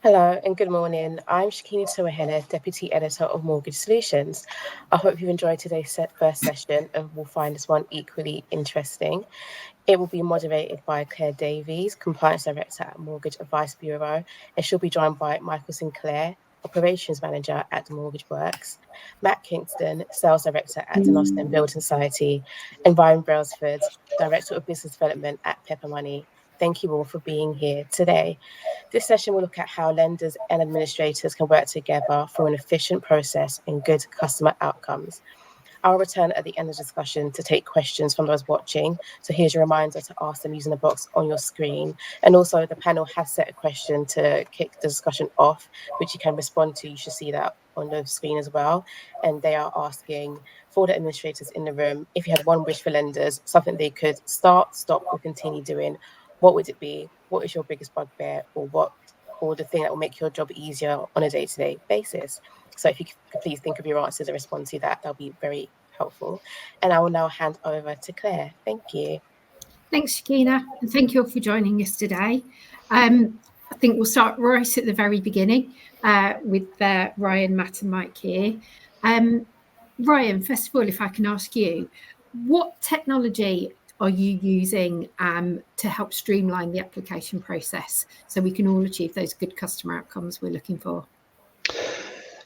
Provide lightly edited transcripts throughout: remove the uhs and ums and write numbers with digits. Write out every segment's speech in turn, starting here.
Hello and good morning. I'm Shakina Tawahene, Deputy Editor of Mortgage Solutions. I hope you enjoyed today's first session and will find this one equally interesting. It will be moderated by Clare Davies, Compliance Director at Mortgage Advice Bureau, and she'll be joined by Michael Sinclair, Operations Manager at the Mortgage Works, Matt Kingston, Sales Director at the Nottingham Building Society, and Ryan Brailsford, Director of Business Development at Pepper Money. Thank you all for being here today. This session will look at how lenders and administrators can work together for an efficient process and good customer outcomes. I'll return at the end of the discussion to take questions from those watching. So here's your reminder to ask them using the box on your screen. And also the panel has set a question to kick the discussion off, which you can respond to. You should see that on the screen as well. And they are asking for the administrators in the room, if you had one wish for lenders, something they could start, stop, or continue doing, what would it be? What is your biggest bugbear, or the thing that will make your job easier on a day-to-day basis? So if you could please think of your answers and respond to that, that'll be very helpful. And I will now hand over to Claire. Thank you. Thanks, Shakina, and thank you all for joining us today. I think we'll start right at the very beginning with Ryan, Matt and Mike here. Ryan, first of all, if I can ask you, what technology are you using to help streamline the application process so we can all achieve those good customer outcomes we're looking for?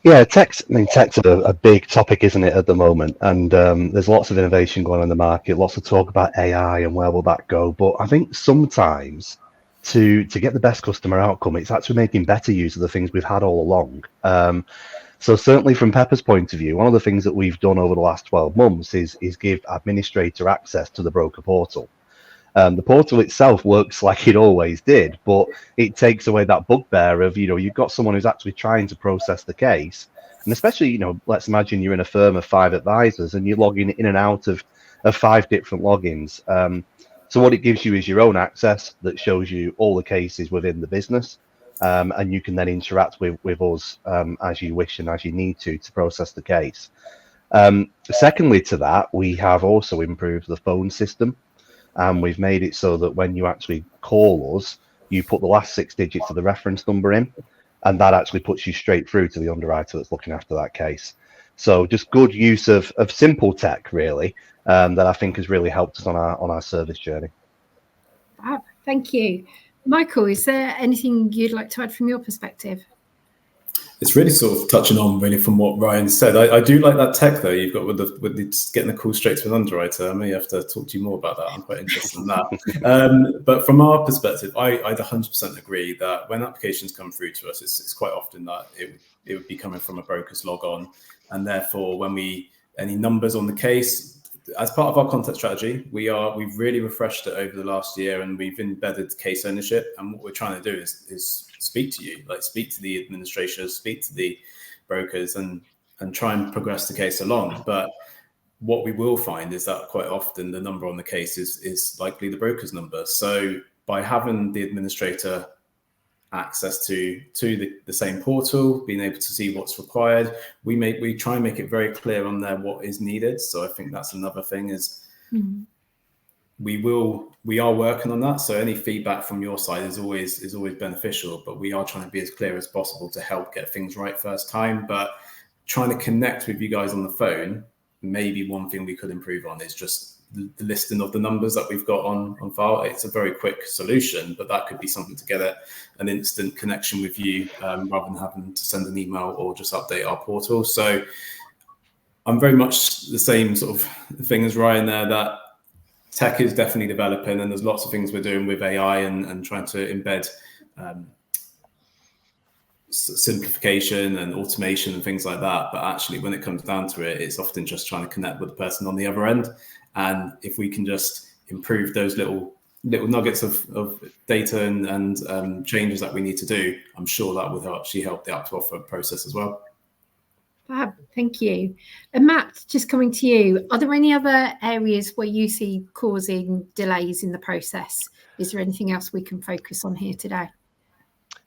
Yeah, tech's a big topic, isn't it, at the moment? And there's lots of innovation going on in the market, lots of talk about AI and where will that go. But I think sometimes to get the best customer outcome, it's actually making better use of the things we've had all along. So certainly from Pepper's point of view, one of the things that we've done over the last 12 months is give administrator access to the broker portal. The portal itself works like it always did, but it takes away that bugbear of, you've got someone who's actually trying to process the case. And especially, let's imagine you're in a firm of 5 advisors and you're logging in and out of 5 different logins. So what it gives you is your own access that shows you all the cases within the business. And you can then interact with us as you wish and as you need to process the case. Secondly to that, we have also improved the phone system. And we've made it so that when you actually call us, you put the last 6 digits of the reference number in, and that actually puts you straight through to the underwriter that's looking after that case. So just good use of simple tech, really, that I think has really helped us on our service journey. Thank you. Michael, is there anything you'd like to add from your perspective? It's really sort of touching on really from what Ryan said. I do like that tech though you've got with getting the call straight to an underwriter. I may have to talk to you more about that. I'm quite interested in that. But from our perspective, I'd 100% agree that when applications come through to us, it's quite often that it would be coming from a broker's log on, and therefore when any numbers on the case. As part of our content strategy, we've really refreshed it over the last year, and we've embedded case ownership. And what we're trying to do is speak to you, speak to the administrators, speak to the brokers, and try and progress the case along. But what we will find is that quite often the number on the case is likely the broker's number. So by having the administrator access to the same portal, being able to see what's required, we try and make it very clear on there what is needed. So I think that's another thing is we are working on that. So any feedback from your side is always beneficial, but we are trying to be as clear as possible to help get things right first time. But trying to connect with you guys on the phone, maybe one thing we could improve on is just the listing of the numbers that we've got on file. It's a very quick solution, but that could be something to get an instant connection with you rather than having to send an email or just update our portal. So I'm very much the same sort of thing as Ryan there, that tech is definitely developing, and there's lots of things we're doing with AI and trying to embed simplification and automation and things like that. But actually, when it comes down to it, it's often just trying to connect with the person on the other end. And if we can just improve those little nuggets of data and changes that we need to do, I'm sure that will actually help the up-to-offer process as well. Fab, thank you. And Matt, just coming to you, are there any other areas where you see causing delays in the process? Is there anything else we can focus on here today?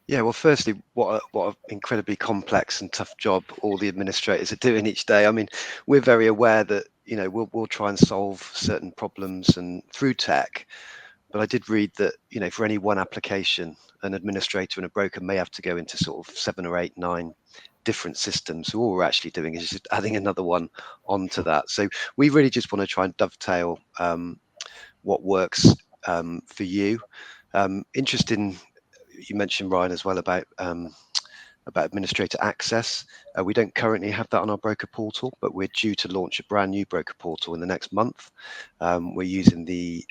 Yeah, well, firstly, what an incredibly complex and tough job all the administrators are doing each day. I mean, we're very aware that, we'll try and solve certain problems and through tech, But I did read that, for any one application, an administrator and a broker may have to go into sort of 7 or 8, 9 different systems. So all we're actually doing is just adding another one onto that. So we really just want to try and dovetail what works for you. Interesting, you mentioned, Ryan, as well about administrator access. We don't currently have that on our broker portal, but we're due to launch a brand new broker portal in the next month. We're using the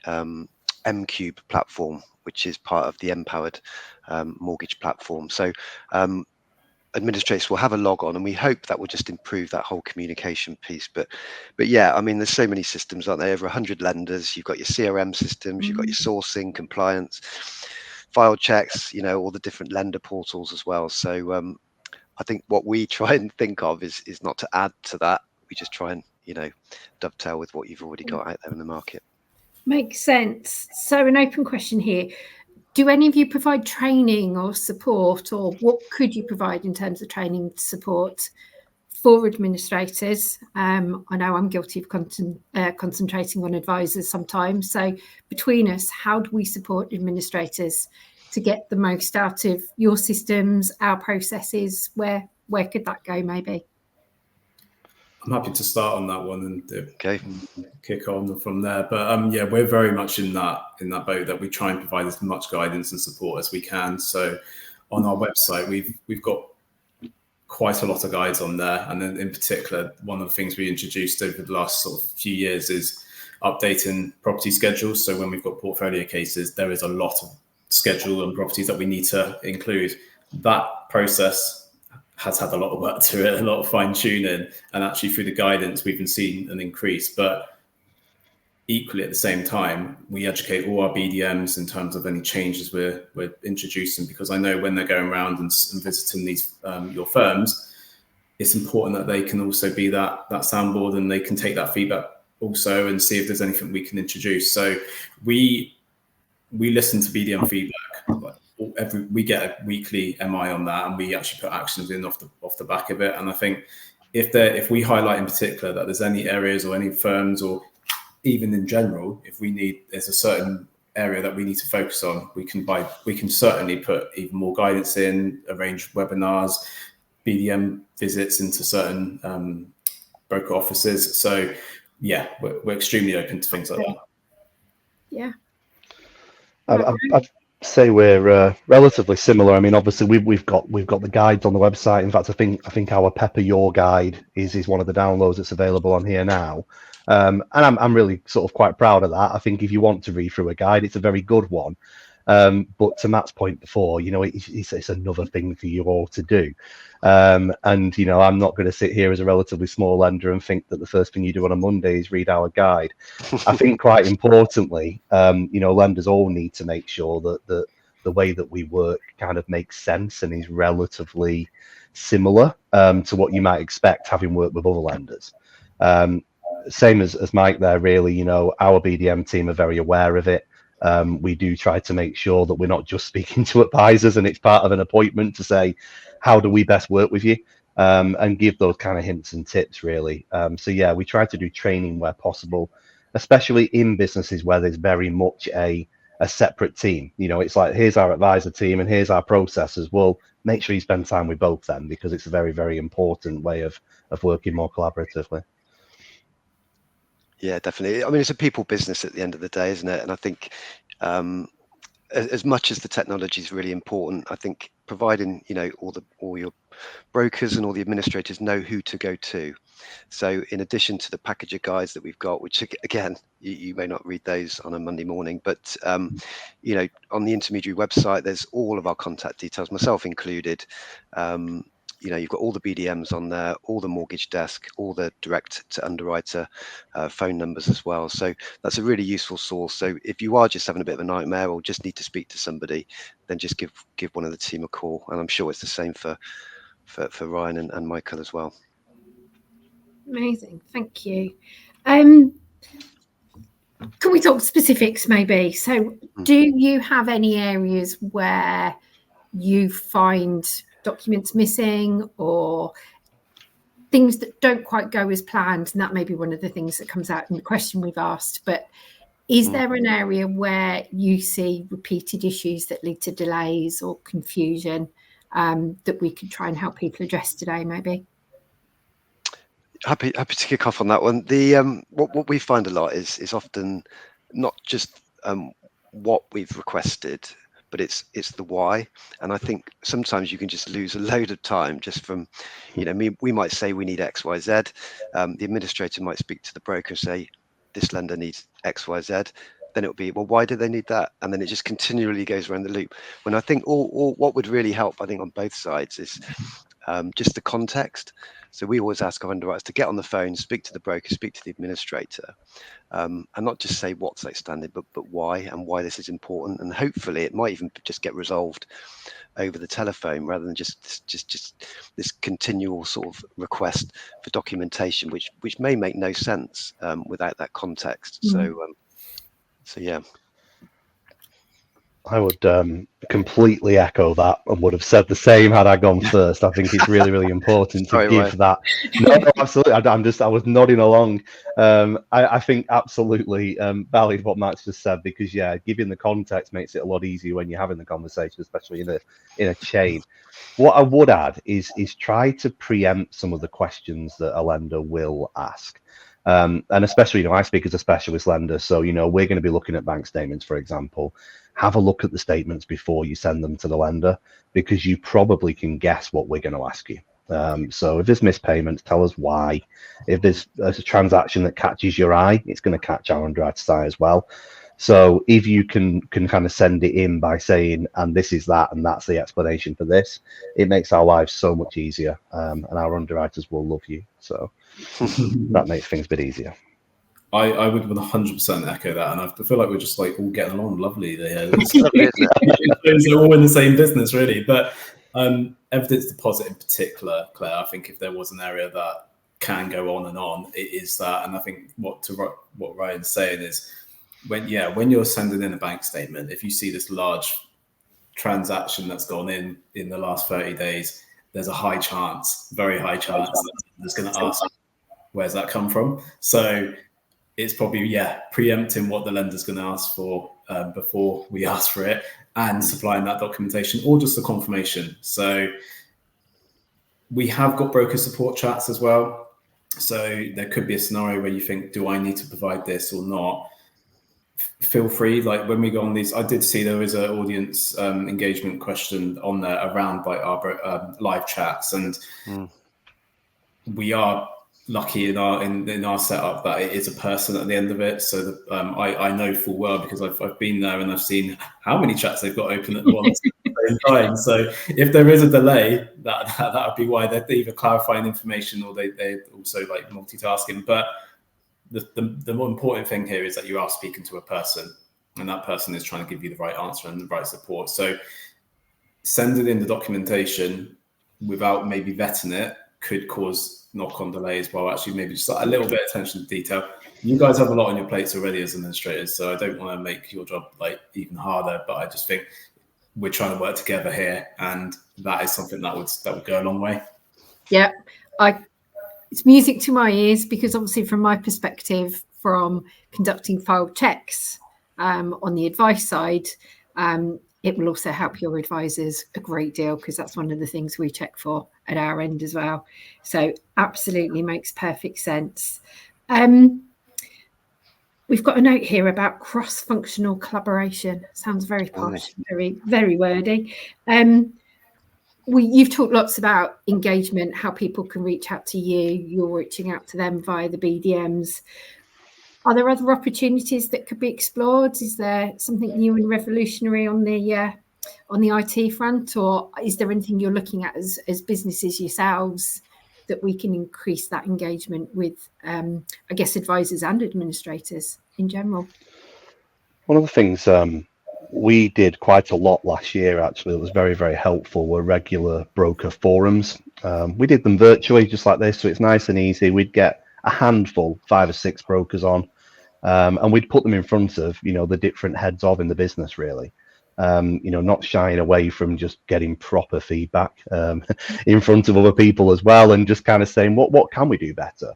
M-Cube platform, which is part of the Empowered mortgage platform. So administrators will have a log on, and we hope that will just improve that whole communication piece. But yeah, I mean, there's so many systems, aren't there? Over 100 lenders. You've got your CRM systems, you've got your sourcing, compliance, file checks, all the different lender portals as well. So I think what we try and think of is not to add to that. We just try and dovetail with what you've already got out there in the market. Makes sense. So an open question here. Do any of you provide training or support, or what could you provide in terms of training support for administrators? I know I'm guilty of concentrating on advisors sometimes. So between us, how do we support administrators to get the most out of your systems, our processes? Where could that go maybe? I'm happy to start on that one and kick on from there. But yeah, we're very much in that boat that we try and provide as much guidance and support as we can. So on our website, we've got quite a lot of guides on there, and then in particular, one of the things we introduced over the last sort of few years is updating property schedules. So when we've got portfolio cases, there is a lot of schedule and properties that we need to include. That process has had a lot of work to it, a lot of fine tuning, and actually through the guidance we've been seeing an increase. But equally at the same time, we educate all our BDMs in terms of any changes we're introducing, because I know when they're going around and visiting these your firms, it's important that they can also be that soundboard, and they can take that feedback also and see if there's anything we can introduce. So we listen to BDM feedback. We get a weekly MI on that, and we actually put actions in off the back of it. And I think if we highlight in particular that there's any areas or any firms, or even in general, there's a certain area that we need to focus on, we can certainly put even more guidance in, arrange webinars, BDM visits into certain broker offices. So yeah, we're extremely open to things like that. Yeah. I'd say we're relatively similar. I mean, obviously we've got the guides on the website. In fact, I think our Pepper Your guide is one of the downloads that's available on here now. And I'm really sort of quite proud of that. I think if you want to read through a guide, it's a very good one. But to Matt's point before, it's another thing for you all to do. And I'm not going to sit here as a relatively small lender and think that the first thing you do on a Monday is read our guide. I think quite importantly, lenders all need to make sure that the way that we work kind of makes sense and is relatively similar to what you might expect having worked with other lenders. Same as Mike there, really, our BDM team are very aware of it. We do try to make sure that we're not just speaking to advisors and it's part of an appointment to say, how do we best work with you? And give those kind of hints and tips, really. So yeah, we try to do training where possible, especially in businesses where there's very much a separate team. It's like, here's our advisor team and here's our processes. Well, make sure you spend time with both them, because it's a very, very important way of working more collaboratively. Yeah, definitely. I mean, it's a people business at the end of the day, isn't it? And I think as much as the technology is really important, I think providing, all your brokers and all the administrators know who to go to. So in addition to the package of guides that we've got, which again, you may not read those on a Monday morning, but on the intermediary website, there's all of our contact details, myself included. You've got all the BDMs on there, all the mortgage desk, all the direct to underwriter phone numbers as well. So that's a really useful source. So if you are just having a bit of a nightmare or just need to speak to somebody, then just give one of the team a call. And I'm sure it's the same for Ryan and Michael as well. Amazing, thank you. Can we talk specifics maybe? So do you have any areas where you find documents missing or things that don't quite go as planned? And that may be one of the things that comes out in the question we've asked, but Is there an area where you see repeated issues that lead to delays or confusion that we could try and help people address today, maybe? Happy to kick off on that one. The what we find a lot is often not just what we've requested, but it's the why. And I think sometimes you can just lose a load of time just from, we might say we need X, Y, Z. The administrator might speak to the broker and say, this lender needs X, Y, Z. Then it'll be, well, why do they need that? And then it just continually goes around the loop. When I think all what would really help, I think on both sides is just the context. So we always ask our underwriters to get on the phone, speak to the broker, speak to the administrator, and not just say what's outstanding, but why, and why this is important. And hopefully it might even just get resolved over the telephone rather than just this continual sort of request for documentation, which may make no sense without that context. So yeah. I would completely echo that and would have said the same had I gone first. I think it's really, really important to give that. No, absolutely. I was nodding along. I think absolutely valid what Max just said, because giving the context makes it a lot easier when you're having the conversation, especially in a chain. What I would add is try to preempt some of the questions that a lender will ask. And especially, I speak as a specialist lender, so we're going to be looking at bank statements, for example. Have a look at the statements before you send them to the lender, because you probably can guess what we're going to ask you. So if there's missed payments, tell us why. If there's a transaction that catches your eye, it's going to catch our underwriter's eye as well. So if you can kind of send it in by saying, and this is that, and that's the explanation for this, it makes our lives so much easier, and our underwriters will love you. So that makes things a bit easier. I would 100% echo that, and I feel like we're just like all getting along lovely there. We're all in the same business, really. But evidence deposit in particular, Claire, I think if there was an area that can go on and on, it is that. And I think what Ryan's saying is, when you're sending in a bank statement, if you see this large transaction that's gone in the last 30 days, there's a high chance, very high chance, that there's going to ask, where's that come from? So it's probably, preempting what the lender's going to ask for before we ask for it, and supplying that documentation or just a confirmation. So we have got broker support chats as well. So there could be a scenario where you think, do I need to provide this or not? Feel free, like when we go on these, I did see there is an audience engagement question on there around like our live chats, and we are lucky in our setup that it is a person at the end of it. So I know full well, because I've been there and I've seen how many chats they've got open at once at the same time. So if there is a delay, that would be why they're either clarifying information or they also like multitasking. But the more important thing here is that you are speaking to a person, and that person is trying to give you the right answer and the right support. So sending in the documentation without maybe vetting it could cause knock-on delays. Well, actually, maybe just a little bit of attention to detail. You guys have a lot on your plates already as administrators, so I don't want to make your job like even harder. But I just think we're trying to work together here, and that is something that would go a long way. Yeah, it's music to my ears, because obviously from my perspective, from conducting file checks on the advice side, it will also help your advisors a great deal, because that's one of the things we check for at our end as well. So absolutely makes perfect sense. We've got a note here about cross-functional collaboration. Sounds very posh, very, very wordy. You've talked lots about engagement, how people can reach out to you. You're reaching out to them via the BDMs. Are there other opportunities that could be explored? Is there something new and revolutionary on the IT front, or is there anything you're looking at as businesses yourselves that we can increase that engagement with, I guess, advisors and administrators in general? One of the things we did quite a lot last year, actually, that was very, very helpful, were regular broker forums. We did them virtually, just like this, so it's nice and easy. We'd get a handful, 5 or 6 brokers on, and we'd put them in front of, the different heads of in the business, really. Not shying away from just getting proper feedback in front of other people as well, and just kind of saying, what can we do better?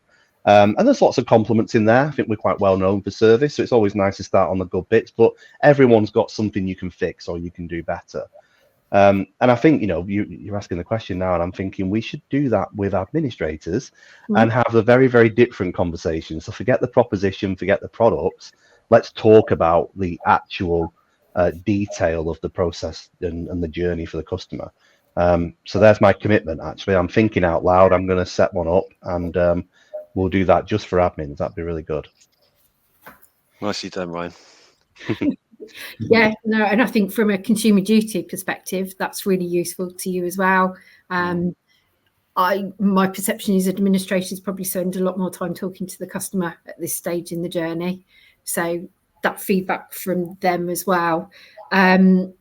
And there's lots of compliments in there. I think we're quite well known for service, so it's always nice to start on the good bits, but everyone's got something you can fix or you can do better. And I think, you're asking the question now, and I'm thinking we should do that with administrators and have a very, very different conversation. So forget the proposition, forget the products. Let's talk about the actual detail of the process and the journey for the customer. So there's my commitment, actually. I'm thinking out loud. I'm going to set one up, and we'll do that just for admins. That'd be really good. Nicely done, Ryan. Yeah, no, and I think from a consumer duty perspective, that's really useful to you as well. My perception is administrators probably spend a lot more time talking to the customer at this stage in the journey. So that feedback from them as well. Matt,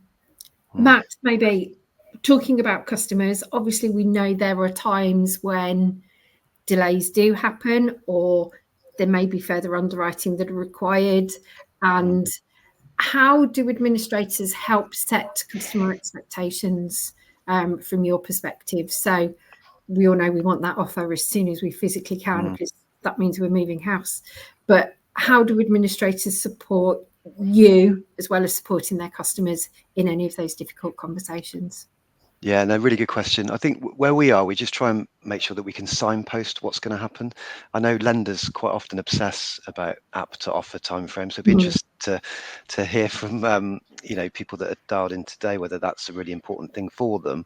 maybe talking about customers, obviously we know there are times when delays do happen, or there may be further underwriting that are required. And how do administrators help set customer expectations from your perspective? So we all know we want that offer as soon as we physically can, because that means we're moving house. But how do administrators support you as well as supporting their customers in any of those difficult conversations? Yeah, no, really good question. I think where we are, we just try and make sure that we can signpost what's going to happen. I know lenders quite often obsess about app to offer timeframes. So it'd be interesting to hear from people that are dialed in today whether that's a really important thing for them.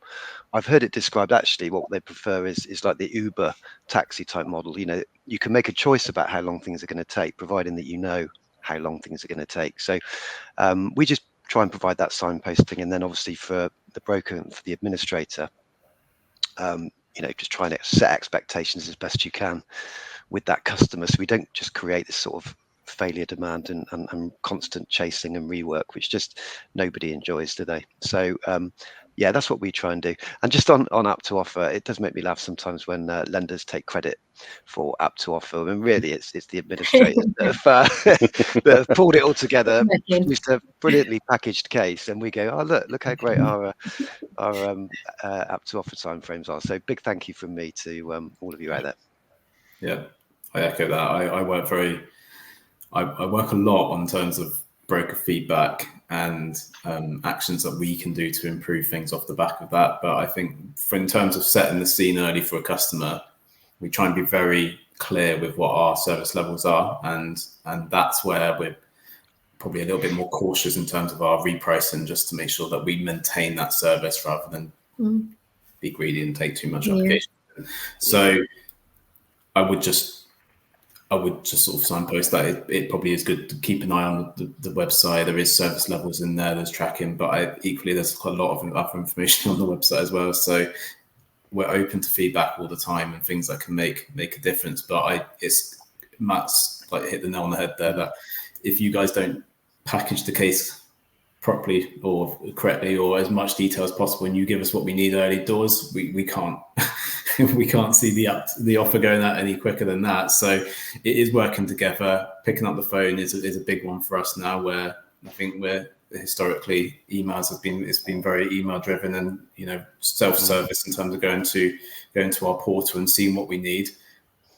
I've heard it described actually what they prefer is like the Uber taxi type model. You can make a choice about how long things are going to take, providing that you know how long things are going to take. So we just try and provide that signposting, and then obviously for the broker and for the administrator, just trying to set expectations as best you can with that customer, so we don't just create this sort of failure demand and constant chasing and rework, which just nobody enjoys, do they? So yeah, that's what we try and do. And just on app to offer, it does make me laugh sometimes when lenders take credit for app to offer, and really it's the administrators that have pulled it all together, produced a brilliantly packaged case, and we go, oh look how great our app to offer timeframes are. So big thank you from me to all of you out there. Yeah, I echo that. I work a lot on terms of broker feedback and actions that we can do to improve things off the back of that. But I think in terms of setting the scene early for a customer, we try and be very clear with what our service levels are, and that's where we're probably a little bit more cautious in terms of our repricing, just to make sure that we maintain that service rather than be greedy and take too much application. So I would just sort of signpost that it probably is good to keep an eye on the website. There is service levels in there, there's tracking, but equally there's quite a lot of other information on the website as well. So we're open to feedback all the time and things that can make a difference. But Matt's like hit the nail on the head there, that if you guys don't package the case properly or correctly or as much detail as possible, and you give us what we need early doors, we can't we can't see the offer going out any quicker than that. So it is working together. Picking up the phone is a big one for us now, where I think we're historically it's been very email driven and self-service in terms of going to our portal and seeing what we need.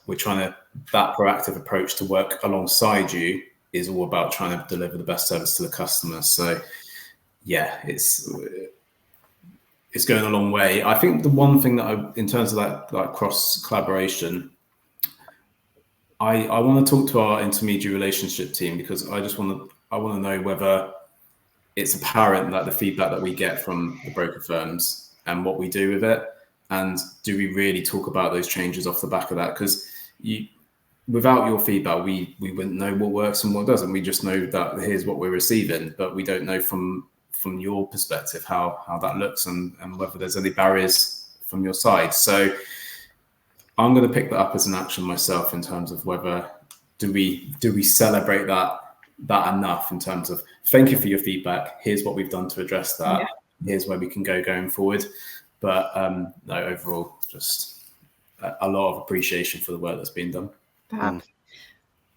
We're trying that proactive approach to work alongside you is all about trying to deliver the best service to the customer. So yeah, it's going a long way. I think the one thing that in terms of that cross collaboration, I want to talk to our intermediary relationship team, because I want to know whether it's apparent that the feedback that we get from the broker firms and what we do with it, and do we really talk about those changes off the back of that? Because without your feedback, we wouldn't know what works and what doesn't. We just know that here's what we're receiving, but we don't know from your perspective how that looks and whether there's any barriers from your side. So I'm going to pick that up as an action myself in terms of whether do we celebrate that enough in terms of thank you for your feedback, here's what we've done to address that, here's where we can go going forward. But no, overall, just a lot of appreciation for the work that's been done.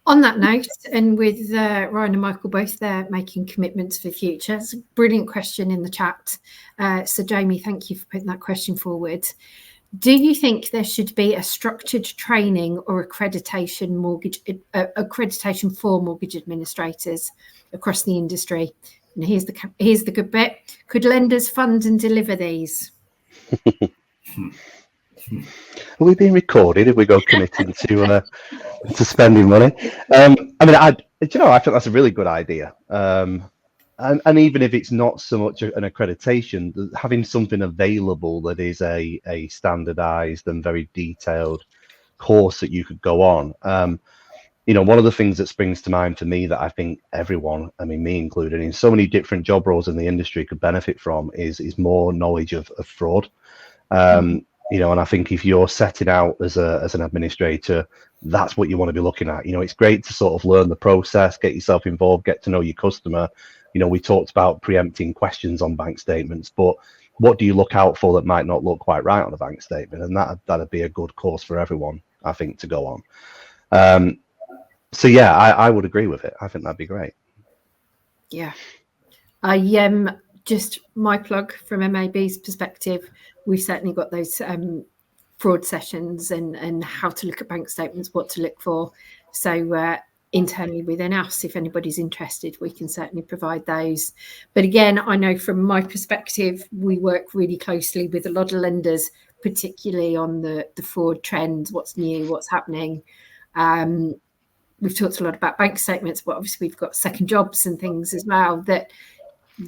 On that note, and with Ryan and Michael both there making commitments for the future, it's a brilliant question in the chat. So Jamie, thank you for putting that question forward. Do you think there should be a structured training or accreditation for mortgage administrators across the industry? And here's the good bit. Could lenders fund and deliver these? Are we being recorded if we go committing to spending money? I mean, I think that's a really good idea. And even if it's not so much an accreditation, having something available that is a standardized and very detailed course that you could go on. One of the things that springs to mind for me that I think everyone, I mean, me included, in so many different job roles in the industry could benefit from is more knowledge of fraud. And I think if you're setting out as an administrator, that's what you want to be looking at. It's great to sort of learn the process, get yourself involved, get to know your customer. We talked about preempting questions on bank statements, but what do you look out for that might not look quite right on a bank statement? And that'd be a good course for everyone, I think, to go on. So yeah, I would agree with it. I think that'd be great. Yeah. Just my plug from MAB's perspective, we've certainly got those fraud sessions and how to look at bank statements, what to look for. So internally within us, if anybody's interested, we can certainly provide those. But again, I know from my perspective, we work really closely with a lot of lenders, particularly on the fraud trends, what's new, what's happening. We've talked a lot about bank statements, but obviously we've got second jobs and things as well that,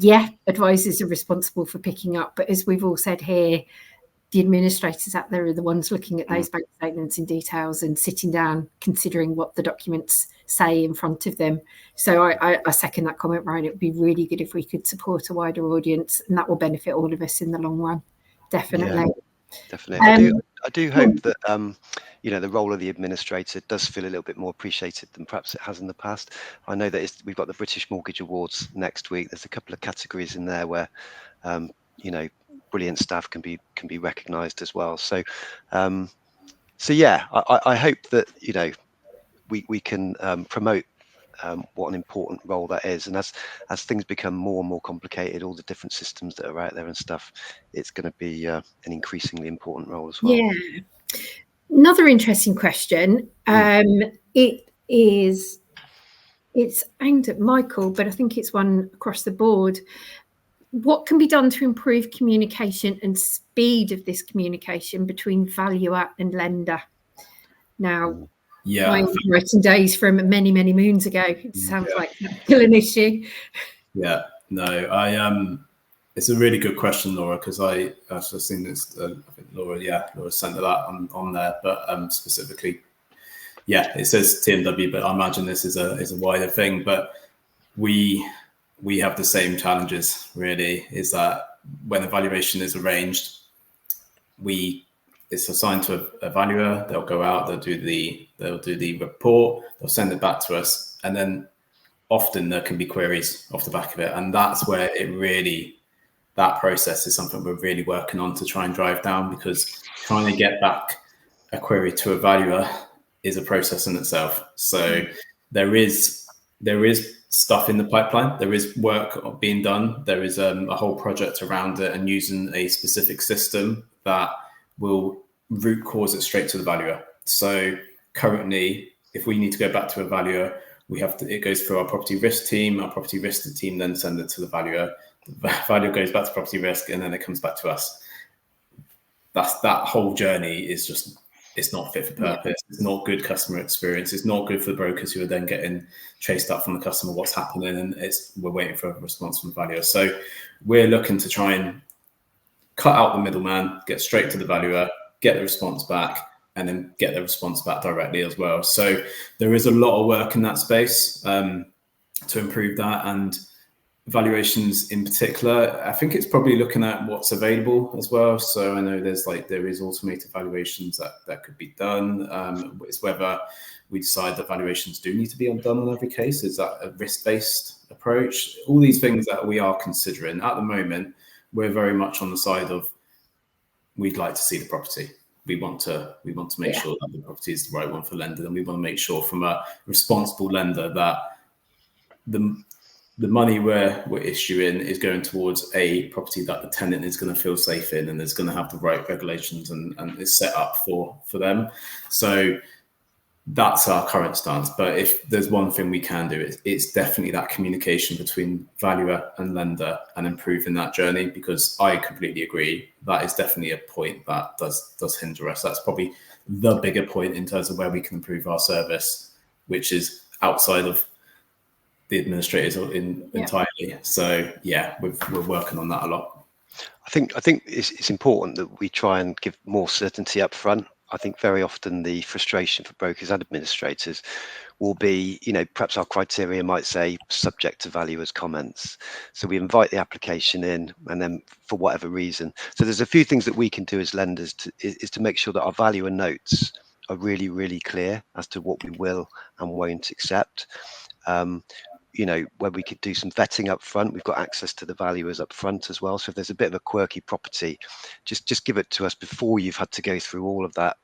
yeah, advisors are responsible for picking up. But as we've all said here, the administrators out there are the ones looking at those bank statements in details and sitting down, considering what the documents say in front of them. So I second that comment, Ryan. It would be really good if we could support a wider audience, and that will benefit all of us in the long run. Definitely. Yeah, definitely. I do hope that the role of the administrator does feel a little bit more appreciated than perhaps it has in the past. I know that we've got the British Mortgage Awards next week. There's a couple of categories in there where brilliant staff can be recognised as well. So yeah, I hope that we can promote what an important role that is. And as things become more and more complicated, all the different systems that are out there and stuff, it's going to be an increasingly important role as well. Yeah. Another interesting question. It's aimed at Michael, but I think it's one across the board. What can be done to improve communication and speed of this communication between valuer and lender? Now, my writing days from many, many moons ago, it sounds like that's still an issue. Yeah, no, it's a really good question, Laura, because I've seen this. I think Laura sent that on there, but specifically, yeah, it says TMW, but I imagine this is a wider thing. But we have the same challenges. Really, is that when a valuation is arranged, it's assigned to a valuer. They'll go out, they'll do the report, they'll send it back to us, and then often there can be queries off the back of it, and that's where that process is something we're really working on to try and drive down, because trying to get back a query to a valuer is a process in itself. So there is stuff in the pipeline. There is work being done. There is a whole project around it, and using a specific system that will root cause it straight to the valuer. So currently, if we need to go back to a valuer, it goes through our property risk team. Our property risk team then send it to the valuer. The valuer goes back to property risk, and then it comes back to us. That whole journey is just, it's not fit for purpose. It's not good customer experience. It's not good for the brokers who are then getting chased up from the customer, what's happening, and we're waiting for a response from the valuer. So we're looking to try and cut out the middleman, get straight to the valuer, get the response back, and then get the response back directly as well. So there is a lot of work in that space to improve that. And valuations in particular, I think it's probably looking at what's available as well. So I know there is automated valuations that could be done. It's whether we decide that valuations do need to be done on every case. Is that a risk-based approach? All these things that we are considering at the moment, we're very much on the side of, we'd like to see the property. We want to make sure that the property is the right one for lender, and we want to make sure from a responsible lender that the money we're issuing is going towards a property that the tenant is going to feel safe in and is going to have the right regulations and is set up for them. So that's our current stance. But if there's one thing we can do, it's definitely that communication between valuer and lender and improving that journey, because I completely agree that is definitely a point that does hinder us. That's probably the bigger point in terms of where we can improve our service, which is outside of the administrators entirely. So yeah, we're working on that a lot. I think it's important that we try and give more certainty up front. I think very often the frustration for brokers and administrators will be, perhaps our criteria might say subject to valuer's comments. So we invite the application in, and then for whatever reason. So there's a few things that we can do as lenders is to make sure that our valuer notes are really, really clear as to what we will and won't accept. Where we could do some vetting up front. We've got access to the valuers up front as well. So if there's a bit of a quirky property, just give it to us before you've had to go through all of that,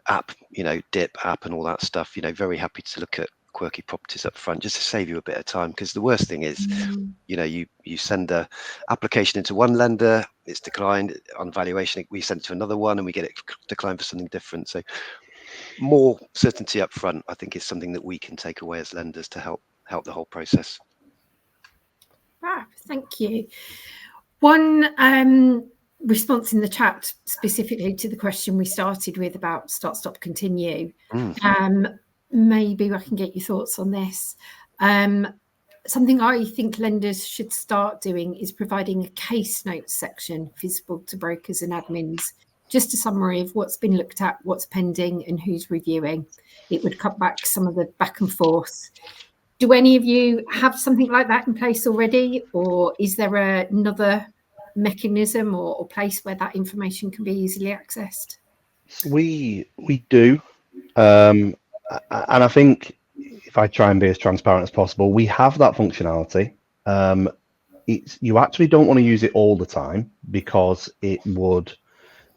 app, DIP app and all that stuff. Very happy to look at quirky properties up front just to save you a bit of time, because the worst thing is, you send a application into one lender, it's declined on valuation, we send it to another one and we get it declined for something different. So more certainty up front, I think, is something that we can take away as lenders to help the whole process. Thank you. One response in the chat specifically to the question we started with about start, stop, continue. Maybe I can get your thoughts on this. Something I think lenders should start doing is providing a case notes section visible to brokers and admins. Just a summary of what's been looked at, what's pending, and who's reviewing. It would cut back some of the back and forth. Do any of you have something like that in place already, or is there another mechanism or place where that information can be easily accessed? We do, and I think if I try and be as transparent as possible, we have that functionality. You actually don't want to use it all the time, because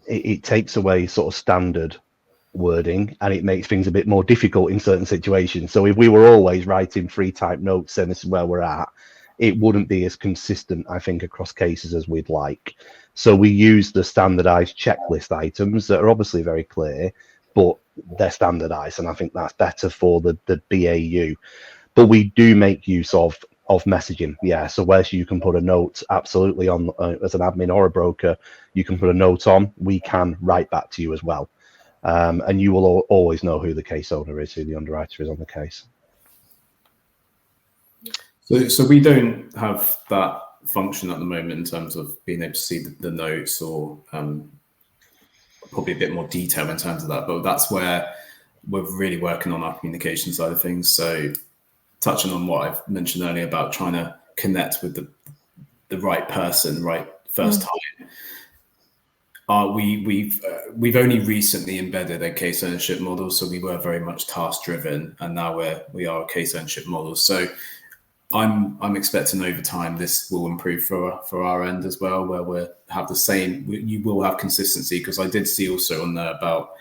it takes away sort of standard wording and it makes things a bit more difficult in certain situations. So if we were always writing free type notes saying this is where we're at, it wouldn't be as consistent, I think, across cases as we'd like. So we use the standardized checklist items that are obviously very clear, but they're standardized, and I think that's better for the BAU. But we do make use of messaging, so where you can put a note, absolutely, on as an admin or a broker, you can put a note on, we can write back to you as well, and you will always know who the case owner is, who the underwriter is on the case. So we don't have that function at the moment in terms of being able to see the notes, or probably a bit more detail in terms of that, but that's where we're really working on our communication side of things. So touching on what I've mentioned earlier about trying to connect with the right person, right first time. We've only recently embedded a case ownership model, so we were very much task driven, and now we are a case ownership model. So I'm expecting over time this will improve for our end as well, where we'll have the same. You will have consistency, because I did see also on there about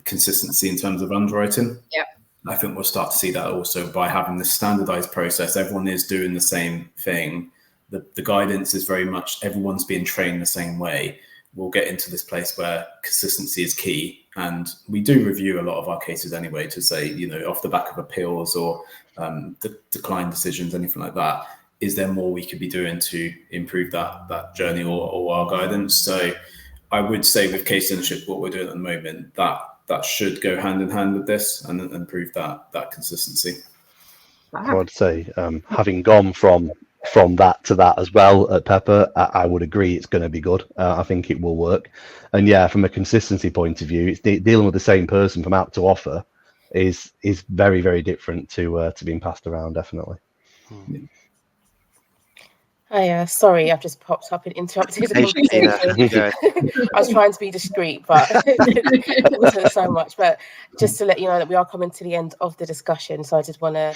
consistency in terms of underwriting. Yep. I think we'll start to see that also by having this standardized process. Everyone is doing the same thing. The guidance is very much everyone's being trained the same way. We'll get into this place where consistency is key. And we do review a lot of our cases anyway to say, off the back of appeals or decline decisions, anything like that, is there more we could be doing to improve that journey or our guidance? So I would say with case ownership, what we're doing at the moment, that should go hand in hand with this and improve that consistency. I would say, having gone from that to that as well at Pepper, I would agree it's going to be good. I think it will work. And from a consistency point of view, it's dealing with the same person from app to offer is very, very different to being passed around, definitely. Sorry, I've just popped up and interrupted the conversation. I was trying to be discreet, but it wasn't so much. But just to let you know that we are coming to the end of the discussion, so I just want to,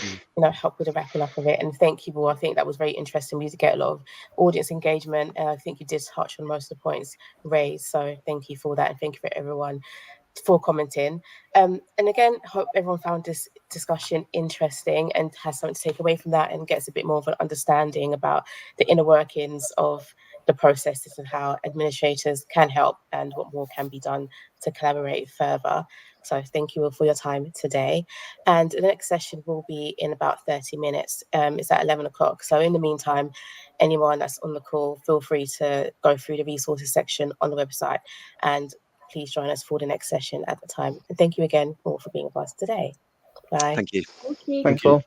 help with the wrapping up of it. And thank you all. I think that was very interesting. We did get a lot of audience engagement, and I think you did touch on most of the points raised. So thank you for that, and thank you for everyone for commenting. And again, hope everyone found this discussion interesting and has something to take away from that and gets a bit more of an understanding about the inner workings of the processes and how administrators can help and what more can be done to collaborate further. So thank you all for your time today. And the next session will be in about 30 minutes. It's at 11 o'clock. So in the meantime, anyone that's on the call, feel free to go through the resources section on the website, and please join us for the next session at the time. And thank you again all for being with us today. Bye. Thank you. Thank you. Thanks all.